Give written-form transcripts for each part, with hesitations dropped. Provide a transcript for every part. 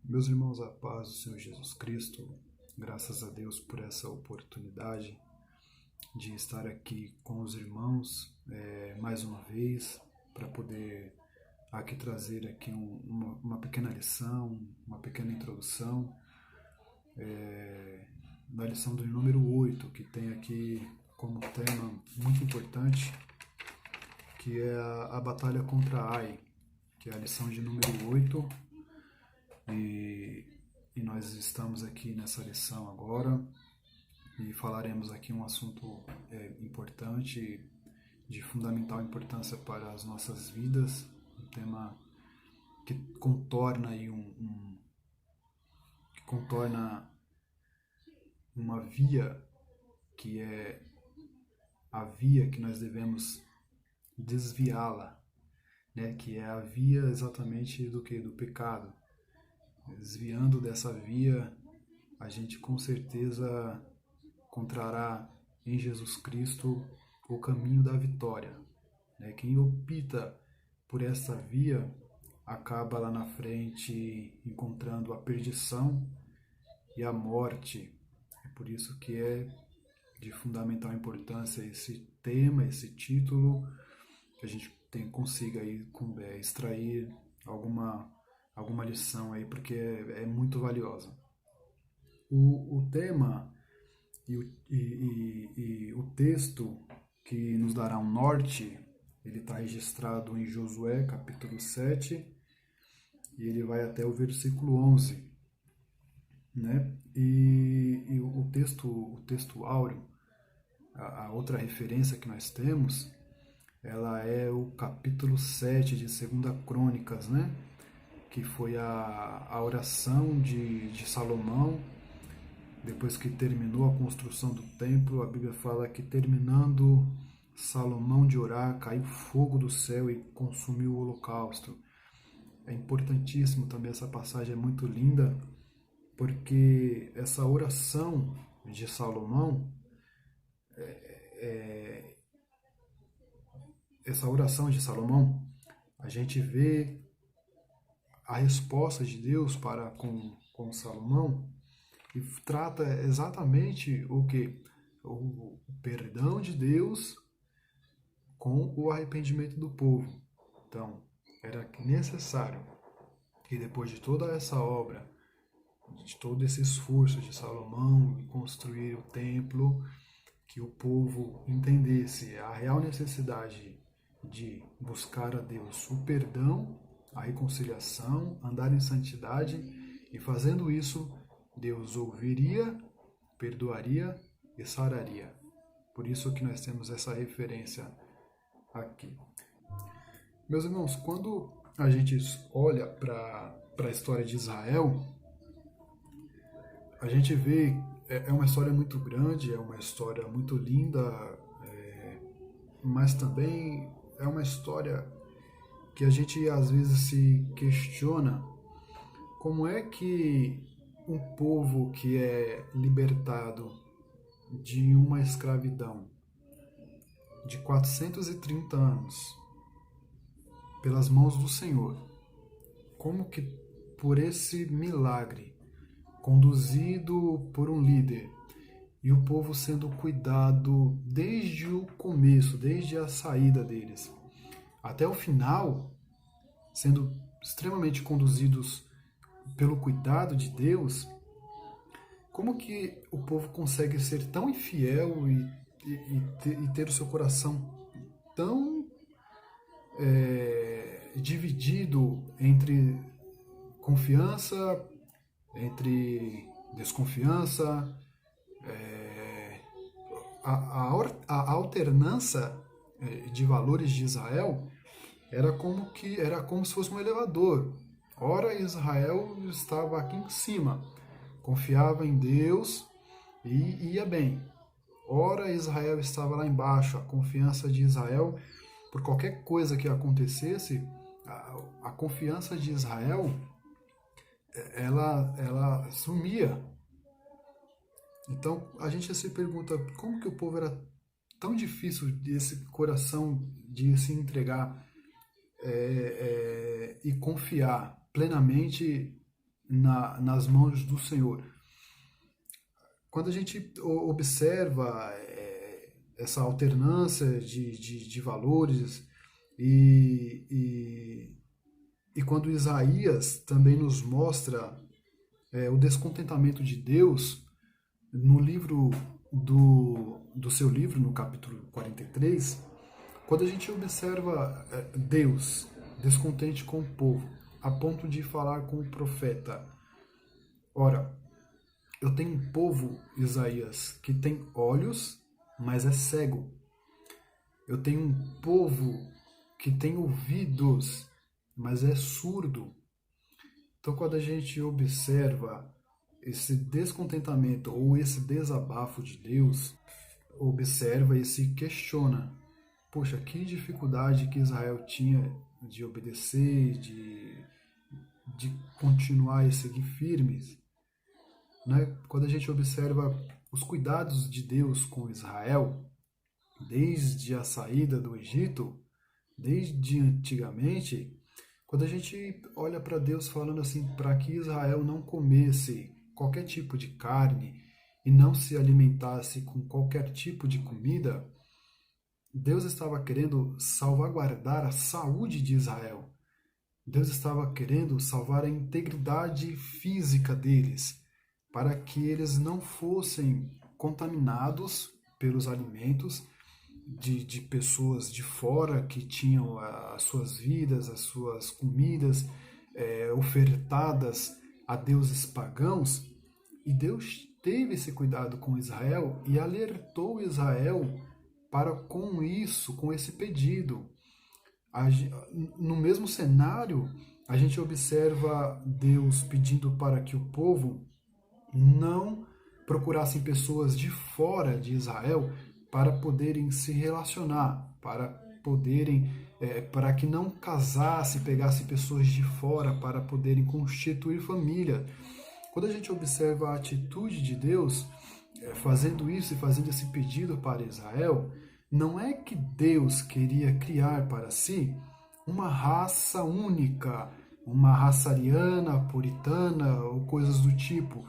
Meus irmãos, a paz do Senhor Jesus Cristo, graças a Deus por essa oportunidade de estar aqui com os irmãos mais uma vez, para poder aqui trazer aqui uma pequena lição, uma pequena introdução, da lição do número 8, que tem aqui como tema muito importante, que é a batalha contra Ai, que é a lição de número 8. E nós estamos aqui nessa lição agora e falaremos aqui um assunto importante, de fundamental importância para as nossas vidas, um tema que contorna aí que contorna uma via que é a via que nós devemos desviá-la, né? Que é a via exatamente do que? Do pecado. Desviando dessa via, a gente com certeza encontrará em Jesus Cristo o caminho da vitória, né? Quem opta por essa via acaba lá na frente encontrando a perdição e a morte. É por isso que é de fundamental importância esse tema, esse título, que a gente consiga aí, extrair alguma lição aí, porque é muito valiosa. O tema e o texto que nos dará um norte, ele está registrado em Josué, capítulo 7, e ele vai até o versículo 11, né? E o texto áureo, a outra referência que nós temos, ela é o capítulo 7 de 2 Crônicas, né? Que foi a oração de Salomão, depois que terminou a construção do templo. A Bíblia fala que, terminando Salomão de orar, caiu fogo do céu e consumiu o holocausto. É importantíssimo também essa passagem, é muito linda, porque essa oração de Salomão, a gente vê a resposta de Deus para com Salomão, e trata exatamente o que? O perdão de Deus com o arrependimento do povo. Então, era necessário que, depois de toda essa obra, de todo esse esforço de Salomão em construir o templo, que o povo entendesse a real necessidade de buscar a Deus o perdão, a reconciliação, andar em santidade, e fazendo isso, Deus ouviria, perdoaria e sararia. Por isso que nós temos essa referência aqui. Meus irmãos, quando a gente olha para a história de Israel, a gente vê, é uma história muito grande, é uma história muito linda, mas também é uma história que a gente às vezes se questiona como é que um povo que é libertado de uma escravidão de 430 anos pelas mãos do Senhor, como que por esse milagre, conduzido por um líder, e o povo sendo cuidado desde o começo, desde a saída deles, até o final, sendo extremamente conduzidos pelo cuidado de Deus, como que o povo consegue ser tão infiel e ter o seu coração tão dividido entre confiança, entre desconfiança, a alternância de valores de Israel era como se fosse um elevador. Ora, Israel estava aqui em cima, confiava em Deus e ia bem. Ora, Israel estava lá embaixo, a confiança de Israel, por qualquer coisa que acontecesse, a confiança de Israel, ela sumia. Então a gente se pergunta como que o povo era tão difícil, esse coração de se entregar e confiar plenamente nas mãos do Senhor. Quando a gente observa essa alternância de valores e quando Isaías também nos mostra o descontentamento de Deus, no livro do seu livro, no capítulo 43, quando a gente observa Deus descontente com o povo, a ponto de falar com o profeta, ora, eu tenho um povo, Isaías, que tem olhos, mas é cego. Eu tenho um povo que tem ouvidos, mas é surdo. Então, quando a gente observa esse descontentamento ou esse desabafo de Deus, observa e se questiona: poxa, que dificuldade que Israel tinha de obedecer, de continuar e seguir firmes. Né? Quando a gente observa os cuidados de Deus com Israel, desde a saída do Egito, desde antigamente, quando a gente olha para Deus falando assim, para que Israel não comesse qualquer tipo de carne e não se alimentasse com qualquer tipo de comida, Deus estava querendo salvaguardar a saúde de Israel. Deus estava querendo salvar a integridade física deles, para que eles não fossem contaminados pelos alimentos de pessoas de fora que tinham as suas vidas, as suas comidas ofertadas a deuses pagãos. E Deus teve esse cuidado com Israel e alertou Israel para com isso, com esse pedido. No mesmo cenário, a gente observa Deus pedindo para que o povo não procurassem pessoas de fora de Israel para poderem se relacionar, para que não casasse, pegasse pessoas de fora para poderem constituir família. Quando a gente observa a atitude de Deus fazendo isso e fazendo esse pedido para Israel, não é que Deus queria criar para si uma raça única, uma raça ariana, puritana ou coisas do tipo,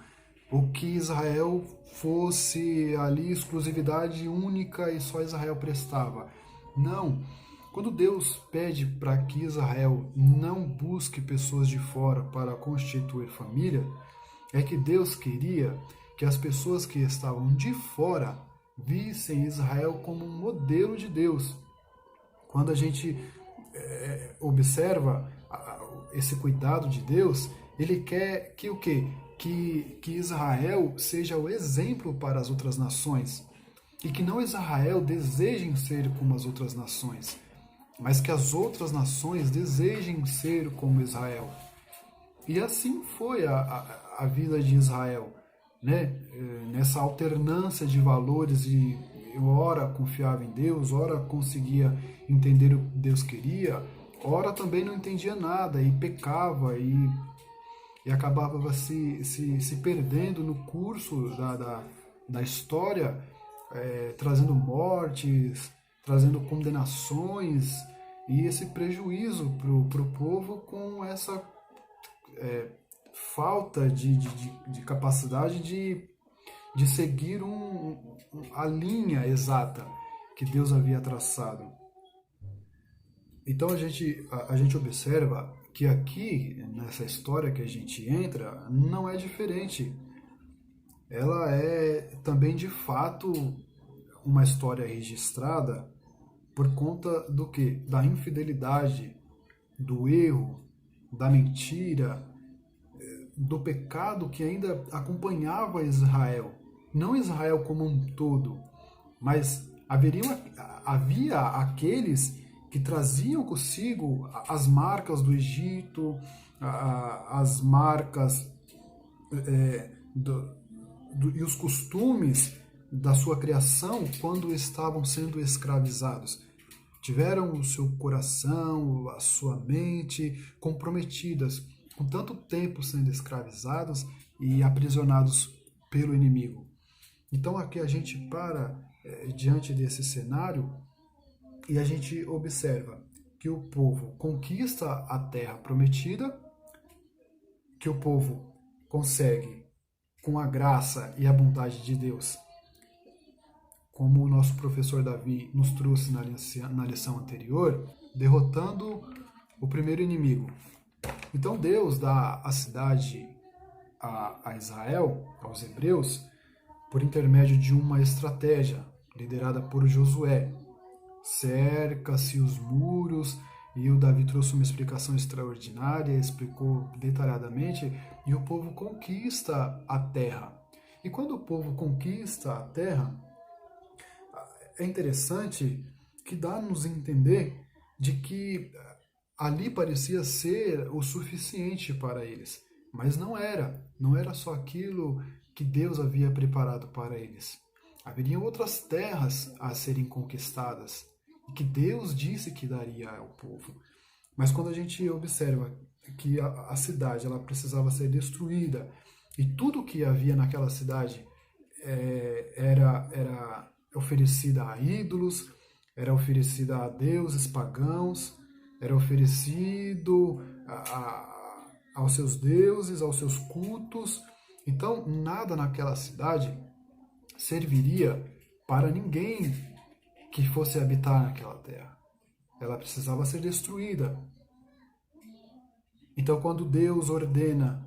ou que Israel fosse ali exclusividade única e só Israel prestava. Não. Quando Deus pede para que Israel não busque pessoas de fora para constituir família, é que Deus queria que as pessoas que estavam de fora vissem Israel como um modelo de Deus. Quando a gente observa esse cuidado de Deus, ele quer que o quê? Que Israel seja o exemplo para as outras nações. E que não Israel desejem ser como as outras nações, mas que as outras nações desejem ser como Israel. E assim foi a vida de Israel, né? Nessa alternância de valores, e ora confiava em Deus, ora conseguia entender o que Deus queria, ora também não entendia nada e pecava e acabava se perdendo no curso da história, trazendo mortes, trazendo condenações e esse prejuízo para o povo com essa falta de capacidade de seguir a linha exata que Deus havia traçado. Então a gente observa que aqui, nessa história que a gente entra, não é diferente. Ela é também, de fato, uma história registrada por conta do quê? Da infidelidade, do erro, da mentira, do pecado que ainda acompanhava Israel. Não Israel como um todo, mas havia aqueles que traziam consigo as marcas do Egito, as marcas e os costumes da sua criação quando estavam sendo escravizados. Tiveram o seu coração, a sua mente comprometidas com tanto tempo sendo escravizados e aprisionados pelo inimigo. Então aqui a gente para diante desse cenário e a gente observa que o povo conquista a terra prometida, que o povo consegue, com a graça e a bondade de Deus, como o nosso professor Davi nos trouxe na lição anterior, derrotando o primeiro inimigo. Então Deus dá a cidade a Israel, aos hebreus, por intermédio de uma estratégia liderada por Josué. Cerca-se os muros, e o Davi trouxe uma explicação extraordinária, explicou detalhadamente, e o povo conquista a terra. E quando o povo conquista a terra, é interessante que dá-nos a entender de que ali parecia ser o suficiente para eles, mas não era só aquilo que Deus havia preparado para eles. Haveriam outras terras a serem conquistadas, e que Deus disse que daria ao povo. Mas quando a gente observa que a cidade ela precisava ser destruída, e tudo que havia naquela cidade era oferecida a ídolos, era oferecida a deuses pagãos, era oferecido aos seus deuses, aos seus cultos. Então, nada naquela cidade serviria para ninguém que fosse habitar naquela terra. Ela precisava ser destruída. Então, quando Deus ordena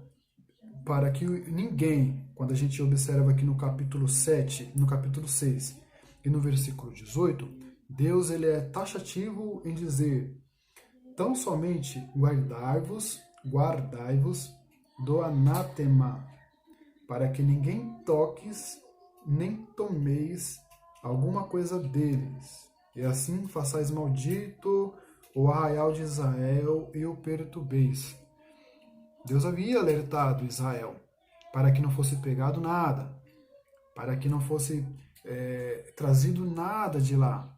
para que ninguém, quando a gente observa aqui no capítulo 7, no capítulo 6 e no versículo 18, Deus ele é taxativo em dizer: tão somente guardai-vos do anátema, para que ninguém toques nem tomeis alguma coisa deles, e assim façais maldito o arraial de Israel e o perturbeis. Deus havia alertado Israel para que não fosse pegado nada, para que não fosse trazido nada de lá,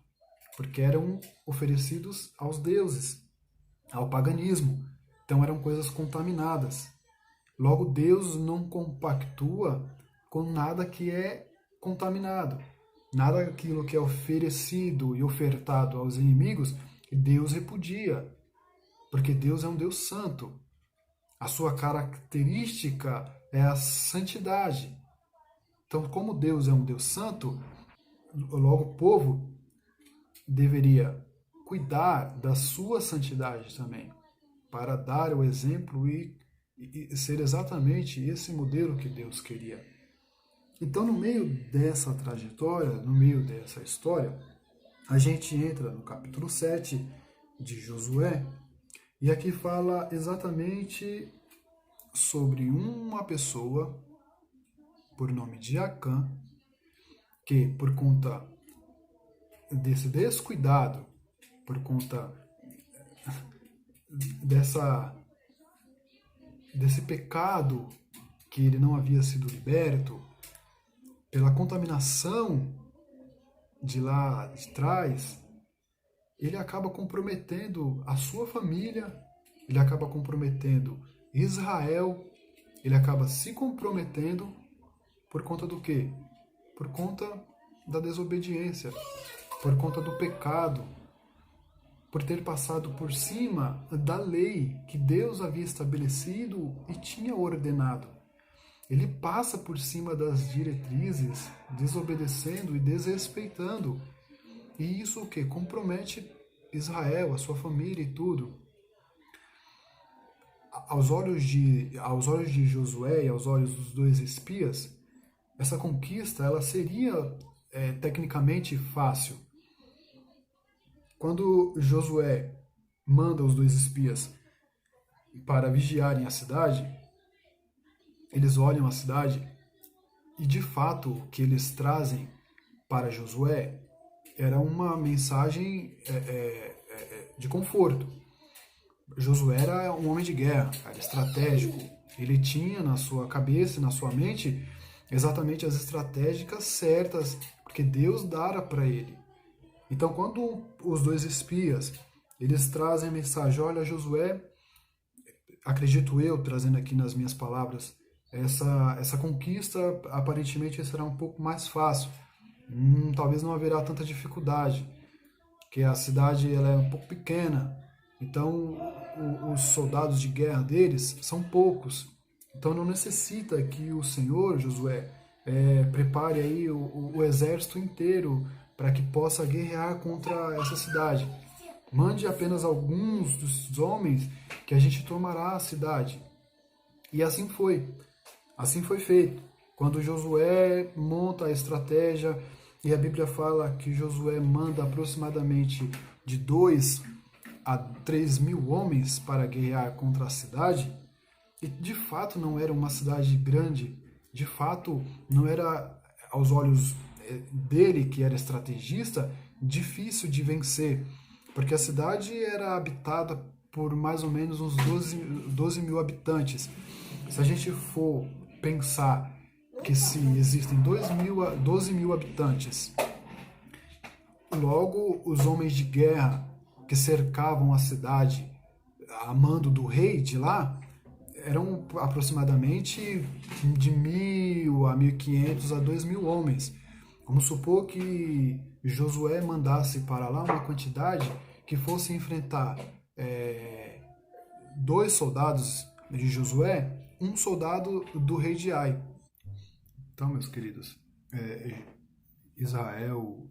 porque eram oferecidos aos deuses, ao paganismo. Então eram coisas contaminadas. Logo, Deus não compactua com nada que é contaminado. Nada daquilo que é oferecido e ofertado aos inimigos, Deus repudia. Porque Deus é um Deus santo. A sua característica é a santidade. Então, como Deus é um Deus santo, logo o povo deveria cuidar da sua santidade também, para dar o exemplo e ser exatamente esse modelo que Deus queria. Então, no meio dessa trajetória, no meio dessa história, a gente entra no capítulo 7 de Josué, e aqui fala exatamente sobre uma pessoa, por nome de Acã, que por conta desse descuidado, por conta desse pecado que ele não havia sido liberto, pela contaminação de lá de trás, ele acaba comprometendo a sua família, ele acaba comprometendo Israel, ele acaba se comprometendo por conta do quê? Por conta da desobediência, por conta do pecado, por ter passado por cima da lei que Deus havia estabelecido e tinha ordenado. Ele passa por cima das diretrizes, desobedecendo e desrespeitando. E isso o quê? Compromete Israel, a sua família e tudo. Aos olhos de Josué e aos olhos dos dois espias, essa conquista ela seria tecnicamente fácil. Quando Josué manda os dois espias para vigiarem a cidade, eles olham a cidade e, de fato, o que eles trazem para Josué era uma mensagem de conforto. Josué era um homem de guerra, era estratégico. Ele tinha na sua cabeça, na sua mente, exatamente as estratégicas certas, porque Deus dara para ele. Então, quando os dois espias eles trazem a mensagem: olha, Josué, acredito eu, trazendo aqui nas minhas palavras, essa conquista aparentemente será um pouco mais fácil. Talvez não haverá tanta dificuldade, porque a cidade ela é um pouco pequena, então os soldados de guerra deles são poucos. Então não necessita que o Senhor, Josué, prepare aí o exército inteiro para que possa guerrear contra essa cidade. Mande apenas alguns dos homens que a gente tomará a cidade. E assim foi. Assim foi feito. Quando Josué monta a estratégia, e a Bíblia fala que Josué manda aproximadamente de 2 a 3 mil homens para guerrear contra a cidade, e de fato não era uma cidade grande, de fato não era, aos olhos dele, que era estrategista, difícil de vencer, porque a cidade era habitada por mais ou menos uns 12 mil habitantes. Se a gente for pensar que se existem 12 mil habitantes, logo os homens de guerra que cercavam a cidade a mando do rei de lá eram aproximadamente de 1.000 a 1.500 a 2.000 homens. Vamos supor que Josué mandasse para lá uma quantidade que fosse enfrentar 2 soldados de Josué, um soldado do rei de Ai. Então, meus queridos, Israel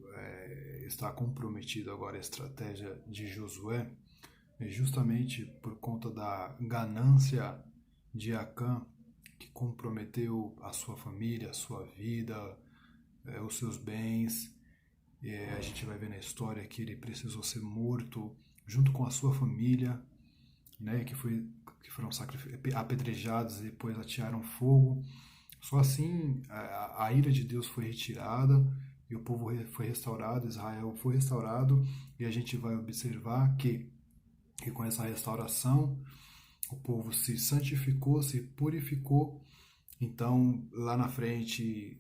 está comprometido agora à estratégia de Josué, justamente por conta da ganância de Acã, que comprometeu a sua família, a sua vida, os seus bens. A gente vai ver na história que ele precisou ser morto junto com a sua família, né, que foram apedrejados e depois atearam fogo. Só assim a ira de Deus foi retirada e o povo foi restaurado, Israel foi restaurado, e a gente vai observar que com essa restauração o povo se santificou, se purificou. Então lá na frente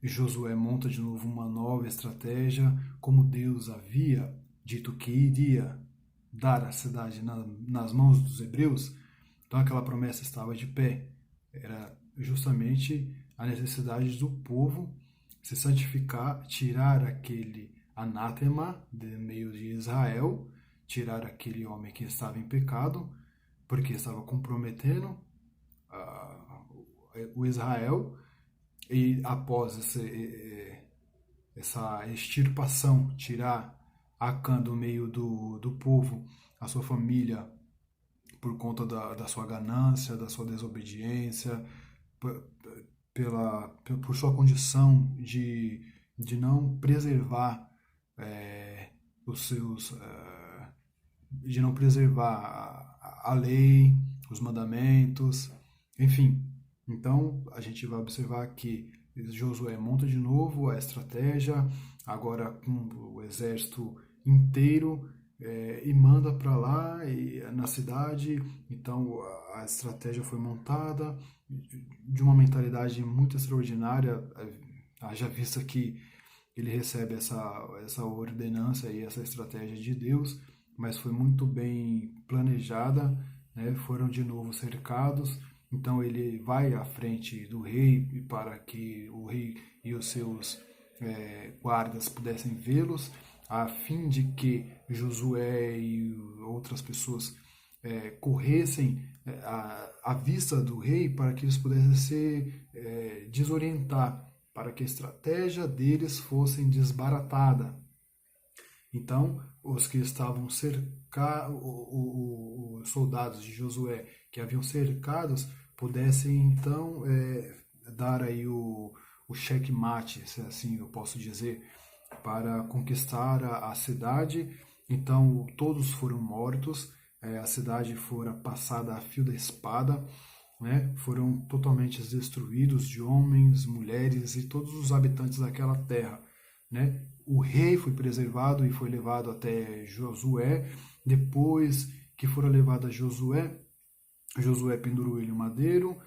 Josué monta de novo uma nova estratégia, como Deus havia dito que iria dar a cidade nas mãos dos hebreus. Então aquela promessa estava de pé. Era justamente a necessidade do povo se santificar, tirar aquele anátema de meio de Israel, tirar aquele homem que estava em pecado, porque estava comprometendo o Israel, e após essa extirpação, tirar Acã do meio do povo, a sua família, por conta da sua ganância, da sua desobediência, por sua condição de não preservar os seus, de não preservar a lei, os mandamentos, enfim. Então a gente vai observar que Josué monta de novo a estratégia, agora com o exército inteiro, e manda para lá na cidade. Então a estratégia foi montada de uma mentalidade muito extraordinária, haja vista que ele recebe essa ordenança e essa estratégia de Deus, mas foi muito bem planejada, né? Foram de novo cercados. Então ele vai à frente do rei para que o rei e os seus guardas pudessem vê-los, a fim de que Josué e outras pessoas corressem à vista do rei, para que eles pudessem se desorientar, para que a estratégia deles fosse desbaratada. Então, os que estavam cercados, os soldados de Josué que haviam cercados, pudessem então dar aí o checkmate, se assim eu posso dizer, para conquistar a cidade. Então todos foram mortos, a cidade fora passada a fio da espada, né? Foram totalmente destruídos de homens, mulheres e todos os habitantes daquela terra, né? O rei foi preservado e foi levado até Josué. Depois que fora levado a Josué, Josué pendurou ele no madeiro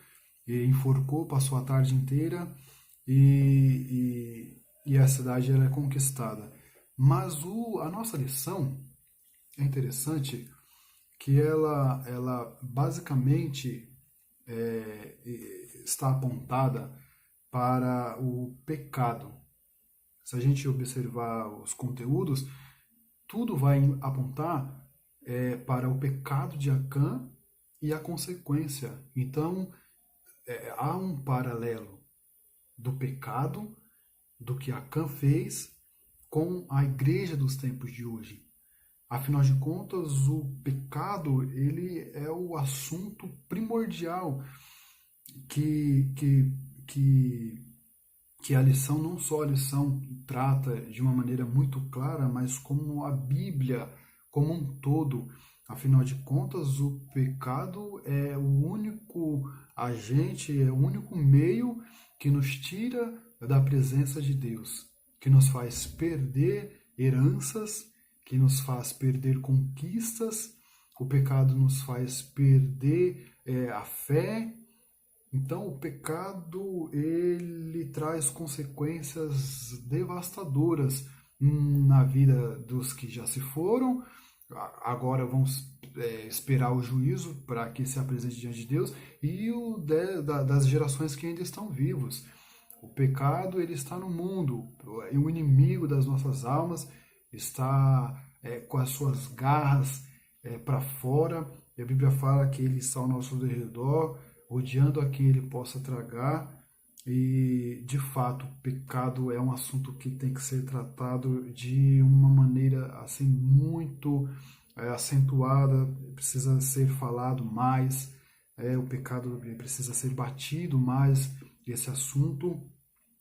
e enforcou, passou a tarde inteira, e a cidade era conquistada. Mas a nossa lição é interessante, que ela basicamente está apontada para o pecado. Se a gente observar os conteúdos, tudo vai apontar para o pecado de Acã e a consequência. Então, há um paralelo do pecado, do que Acã fez, com a igreja dos tempos de hoje. Afinal de contas, o pecado, ele é o assunto primordial que, que, que, que a lição, não só a lição trata de uma maneira muito clara, mas como a Bíblia como um todo. Afinal de contas, o pecado é o único agente, é o único meio que nos tira da presença de Deus, que nos faz perder heranças, que nos faz perder conquistas. O pecado nos faz perder a fé. Então, o pecado, ele traz consequências devastadoras na vida dos que já se foram. Agora vamos esperar o juízo para que se apresente diante de Deus, e das gerações que ainda estão vivos. O pecado, ele está no mundo, e o inimigo das nossas almas está com as suas garras para fora. E a Bíblia fala que ele está ao nosso redor, odiando a quem ele possa tragar. E, de fato, o pecado é um assunto que tem que ser tratado de uma maneira assim muito acentuada, precisa ser falado mais, o pecado precisa ser batido mais, esse assunto,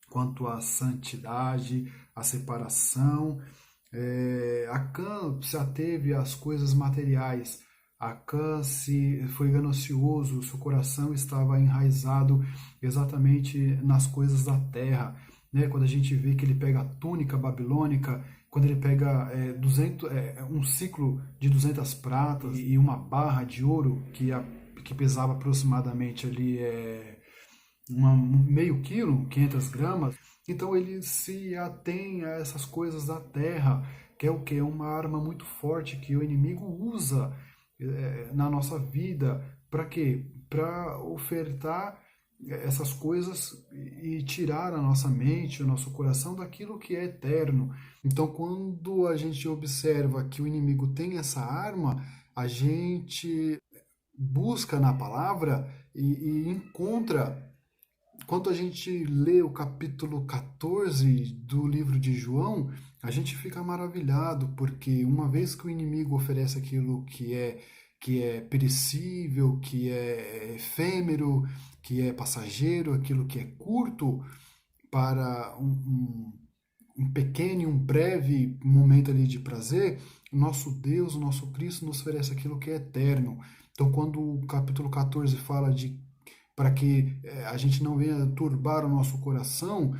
quanto à santidade, à separação. Acã se ateve às coisas materiais. Acã foi ganancioso, seu coração estava enraizado exatamente nas coisas da terra. Né? Quando a gente vê que ele pega a túnica babilônica, quando ele pega um ciclo de 200 pratas e uma barra de ouro que pesava aproximadamente ali meio quilo, 500 gramas, então ele se atém a essas coisas da terra, que é o que? É uma arma muito forte que o inimigo usa na nossa vida. Para quê? Para ofertar essas coisas e tirar a nossa mente, o nosso coração daquilo que é eterno. Então, quando a gente observa que o inimigo tem essa arma, a gente busca na palavra e encontra. Quando a gente lê o capítulo 14 do livro de João, a gente fica maravilhado, porque uma vez que o inimigo oferece aquilo que é perecível, que é efêmero, que é passageiro, aquilo que é curto, para um pequeno e um breve momento ali de prazer, o nosso Deus, o nosso Cristo nos oferece aquilo que é eterno. Então, quando o capítulo 14 fala de para que a gente não venha turbar o nosso coração,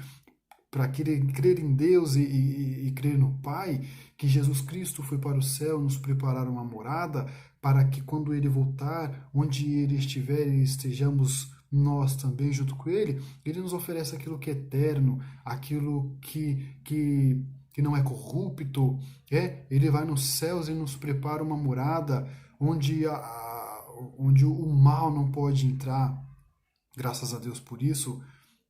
para crer em Deus e crer no Pai, que Jesus Cristo foi para o céu nos preparar uma morada, para que quando Ele voltar, onde Ele estiver, estejamos nós também junto com Ele. Ele nos oferece aquilo que é eterno, aquilo que não é corrupto. Ele vai nos céus e nos prepara uma morada onde o mal não pode entrar. Graças a Deus por isso,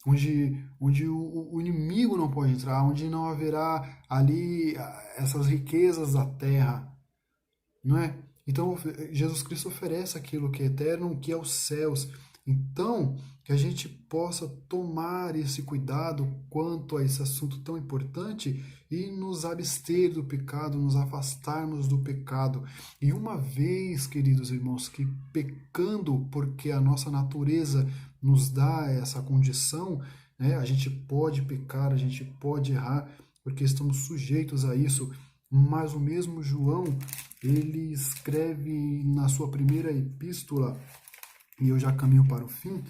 onde o inimigo não pode entrar, onde não haverá ali essas riquezas da terra, não é? Então, Jesus Cristo oferece aquilo que é eterno, que é os céus. Então, que a gente possa tomar esse cuidado quanto a esse assunto tão importante e nos abster do pecado, nos afastarmos do pecado. E uma vez, queridos irmãos, que pecando, porque a nossa natureza nos dá essa condição, né? A gente pode pecar, a gente pode errar, porque estamos sujeitos a isso. Mas o mesmo João, ele escreve na sua primeira epístola, e eu já caminho para o fim,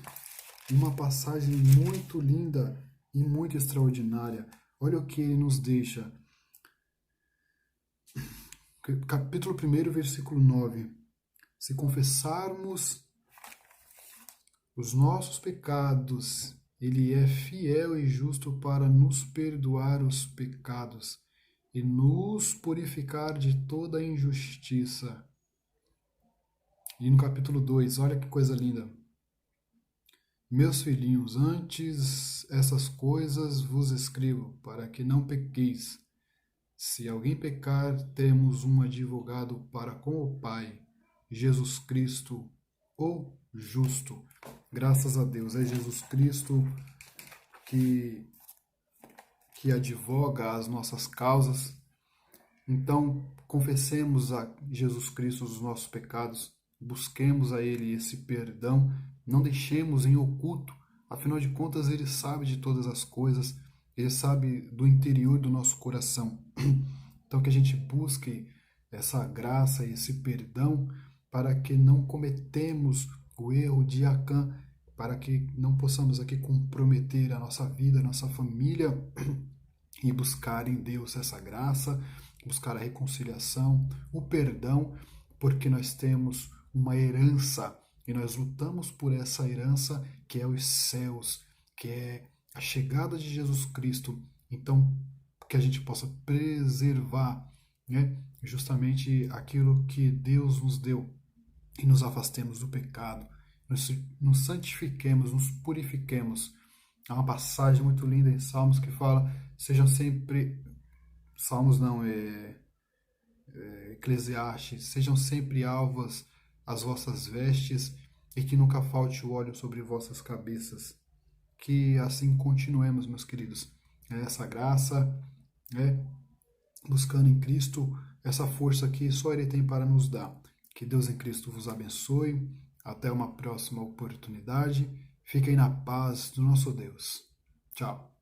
uma passagem muito linda e muito extraordinária. Olha o que ele nos deixa. Capítulo 1, versículo 9. Se confessarmos os nossos pecados, Ele é fiel e justo para nos perdoar os pecados e nos purificar de toda injustiça. E no capítulo 2, olha que coisa linda. Meus filhinhos, antes essas coisas vos escrevo, para que não pequeis. Se alguém pecar, temos um advogado para com o Pai, Jesus Cristo, o justo. Graças a Deus, é Jesus Cristo que, que advoga as nossas causas. Então, confessemos a Jesus Cristo os nossos pecados, busquemos a Ele esse perdão, não deixemos em oculto, afinal de contas, Ele sabe de todas as coisas, Ele sabe do interior do nosso coração. Então, que a gente busque essa graça e esse perdão para que não cometemos o erro de Acã, para que não possamos aqui comprometer a nossa vida, a nossa família, e buscar em Deus essa graça, buscar a reconciliação, o perdão, porque nós temos uma herança e nós lutamos por essa herança que é os céus, que é a chegada de Jesus Cristo. Então, que a gente possa preservar, né, justamente aquilo que Deus nos deu e nos afastemos do pecado, nos santifiquemos, nos purifiquemos. Há uma passagem muito linda em Salmos que fala: sejam sempre. Salmos não, Eclesiastes, sejam sempre alvas as vossas vestes e que nunca falte o óleo sobre vossas cabeças. Que assim continuemos, meus queridos, essa graça, né, buscando em Cristo essa força que só Ele tem para nos dar. Que Deus em Cristo vos abençoe. Até uma próxima oportunidade. Fiquem na paz do nosso Deus. Tchau.